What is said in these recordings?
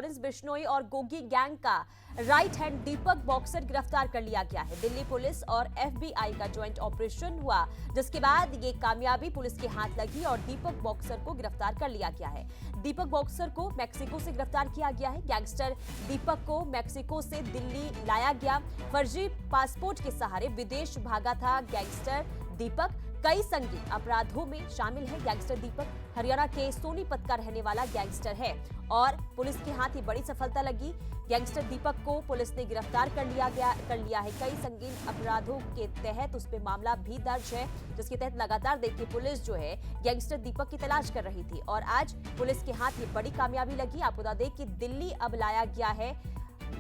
Lawrence Bishnoi और Gogi gang का right hand दीपक boxer गिरफ्तार कर लिया गया है। दिल्ली पुलिस और एफबीआई का ज्वाइंट ऑपरेशन हुआ, जिसके बाद ये कामयाबी पुलिस के हाथ लगी और दीपक बॉक्सर को गिरफ्तार कर लिया गया है। दीपक बॉक्सर को मैक्सिको से गिरफ्तार किया गया है। गैंगस्टर दीपक को मैक्सिको से दिल्ली लाया गया। फर्जी पासपोर्ट के सहारे विदेश भागा था गैंगस्टर दीपक। कई संगीन अपराधों में शामिल है गैंगस्टर दीपक। हरियाणा के सोनीपत का रहने वाला गैंगस्टर है और पुलिस के हाथ ये बड़ी सफलता लगी। गैंगस्टर दीपक को पुलिस ने गिरफ्तार कर लिया है। कई संगीन अपराधों के तहत उस पर मामला भी दर्ज है, जिसके तहत लगातार देखिए पुलिस जो है गैंगस्टर दीपक की तलाश कर रही थी और आज पुलिस के हाथ ये बड़ी कामयाबी लगी। आपको बता दें कि दिल्ली अब लाया गया है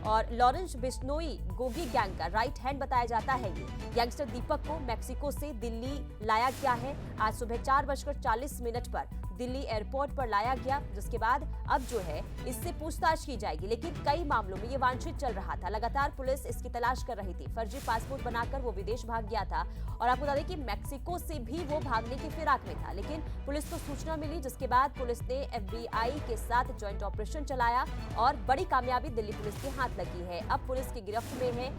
और लॉरेंस बिश्नोई गोगी गैंग का राइट हैंड बताया जाता है। ये गैंगस्टर दीपक को मैक्सिको से दिल्ली लाया गया है। आज सुबह 4:40 पर दिल्ली एयरपोर्ट पर लाया गया, जिसके बाद अब जो है इससे पूछताछ की जाएगी। लेकिन कई मामलों में ये वांछित चल रहा था। लगातार पुलिस इसकी तलाश कर रही थी। फर्जी पासपोर्ट बनाकर वो विदेश भाग गया था और आपको बता दें कि मैक्सिको से भी वो भागने की फिराक में था। लेकिन पुलिस को सूचना मिली, जिसके बाद पुलिस ने एफबीआई के साथ ज्वाइंट ऑपरेशन चलाया और बड़ी कामयाबी दिल्ली पुलिस के हाथ लगी है। अब पुलिस की गिरफ्त में है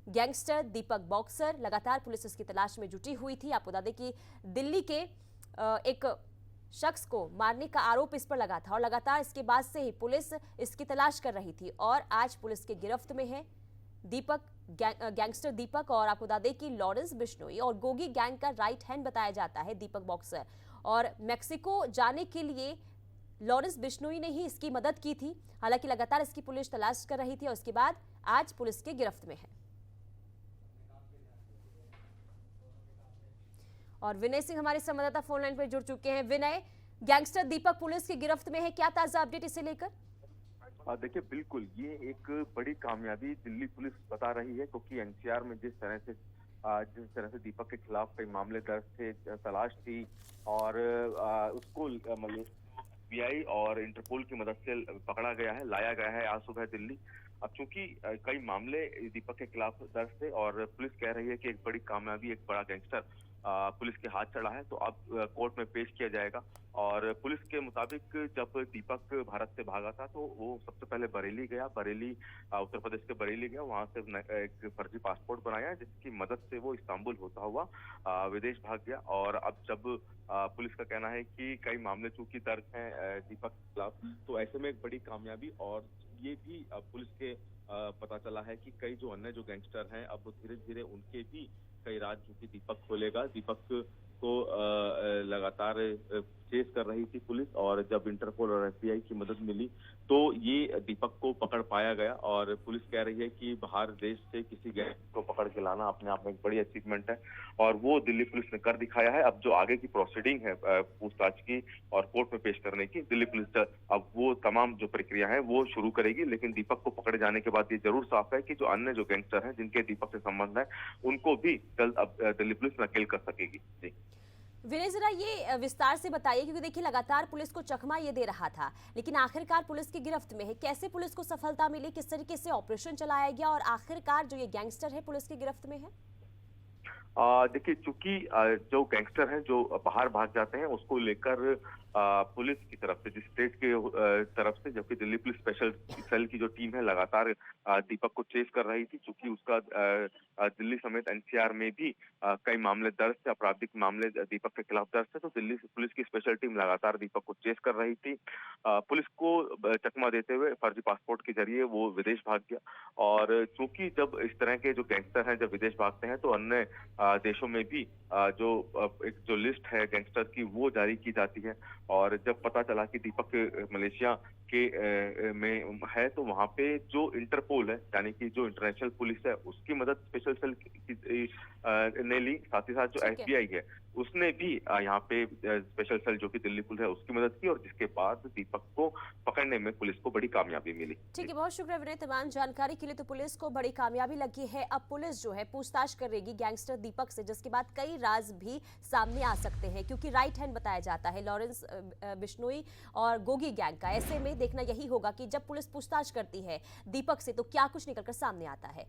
गैंगस्टर दीपक बॉक्सर। लगातार पुलिस इसकी तलाश में जुटी हुई थी। आपको बता दें कि दिल्ली के एक शख्स को मारने का आरोप इस पर लगा था और लगातार इसके बाद से ही पुलिस इसकी तलाश कर रही थी और आज पुलिस के गिरफ्त में है दीपक गैंगस्टर दीपक। और आपको बता दें कि लॉरेंस बिश्नोई और गोगी गैंग का राइट हैंड बताया जाता है दीपक बॉक्सर। और मैक्सिको जाने के लिए लॉरेंस बिश्नोई ने ही इसकी मदद की थी। हालांकि लगातार इसकी पुलिस तलाश कर रही थी और उसके बाद आज पुलिस के गिरफ्त में है। और विनय सिंह हमारे संवाददाता फोन लाइन पर जुड़ चुके हैं। विनय, गैंगस्टर दीपक पुलिस की गिरफ्त में है, क्या ताजा अपडेट इसे लेकर? देखिए, बिल्कुल ये एक बड़ी कामयाबी दिल्ली पुलिस बता रही है, क्योंकि एनसीआर में जिस तरह से दीपक के खिलाफ कई मामले दर्ज थे, तलाश थी और उसको एफबीआई और इंटरपोल की मदद से पकड़ा गया है, लाया गया है आज सुबह दिल्ली। अब चूंकि कई मामले दीपक के खिलाफ दर्ज थे और पुलिस कह रही है कि एक बड़ी कामयाबी, एक बड़ा गैंगस्टर पुलिस के हाथ चढ़ा है, तो अब कोर्ट में पेश किया जाएगा। और पुलिस के मुताबिक जब दीपक भारत से भागा था तो वो सबसे पहले बरेली गया, उत्तर प्रदेश के बरेली गया, वहां से एक फर्जी पासपोर्ट बनाया, जिसकी मदद से वो इस्तांबुल होता हुआ विदेश भाग गया। और अब जब पुलिस का कहना है कि कई मामले चूंकि दर्ज हैं दीपक के खिलाफ, तो ऐसे में एक बड़ी कामयाबी। और ये भी पुलिस के पता चला है कि कई जो अन्य जो गैंगस्टर हैं, अब धीरे धीरे उनके भी कई राज चूंकि दीपक खोलेगा। दीपक को लगातार चेस कर रही थी पुलिस और जब इंटरपोल और एफबीआई की मदद मिली तो ये दीपक को पकड़ पाया गया। और पुलिस कह रही है कि बाहर देश से किसी गैंग को पकड़ के लाना अपने आप में एक बड़ी अचीवमेंट है और वो दिल्ली पुलिस ने कर दिखाया है। अब जो आगे की प्रोसीडिंग है पूछताछ की और कोर्ट में पेश करने की, दिल्ली पुलिस अब वो तमाम जो प्रक्रिया है वो शुरू करेगी। लेकिन दीपक को पकड़े जाने के बाद ये जरूर साफ है कि जो अन्य जो गैंगस्टर हैं जिनके दीपक से संबंध है, उनको भी जल्द अब दिल्ली पुलिस नकेल कर सकेगी। जी विनय, जरा ये विस्तार से बताइए, क्योंकि देखिए लगातार पुलिस को चकमा ये दे रहा था, लेकिन आखिरकार पुलिस की गिरफ्त में है। कैसे पुलिस को सफलता मिली, किस तरीके से ऑपरेशन चलाया गया और आखिरकार जो ये गैंगस्टर है पुलिस की गिरफ्त में है? देखिए, चूंकि जो गैंगस्टर हैं जो बाहर भाग जाते हैं उसको लेकर पुलिस की तरफ से, जिस स्टेट के तरफ से, जबकि दिल्ली पुलिस स्पेशल सेल की जो टीम है लगातार दीपक को चेस कर रही थी, चूंकि उसका दिल्ली समेत एनसीआर में भी कई मामले दर्ज थे, आपराधिक मामले दीपक के खिलाफ दर्ज थे, तो दिल्ली पुलिस की स्पेशल टीम लगातार दीपक को चेस कर रही थी। पुलिस को चकमा देते हुए फर्जी पासपोर्ट के जरिए वो विदेश भाग गया। और चूंकि जब इस तरह के जो गैंगस्टर हैं जब विदेश भागते हैं तो अन्य देशों में भी एक जो लिस्ट है गैंगस्टर की वो जारी की जाती है। और जब पता चला कि दीपक मलेशिया के में है, तो वहां पे जो इंटरपोल है, यानी कि जो इंटरनेशनल पुलिस है, उसकी मदद स्पेशल सेल ने ली। साथ ही साथ जो एफबीआई है उसने भी यहाँ पे स्पेशल सेल जो कि दिल्ली पुलिस है उसकी मदद की, और जिसके बाद दीपक को पकड़ने में पुलिस को बड़ी कामयाबी मिली। ठीक है, बहुत शुक्रिया विनय तमाम जानकारी के लिए। तो पुलिस को बड़ी कामयाबी लगी है। अब पुलिस जो है पूछताछ करेगी गैंगस्टर दीपक से, जिसके बाद कई राज भी सामने आ सकते हैं, क्योंकि राइट हैंड बताया जाता है लॉरेंस बिश्नोई और गोगी गैंग का। ऐसे में देखना यही होगा कि जब पुलिस पूछताछ करती है दीपक से तो क्या कुछ निकलकर सामने आता है।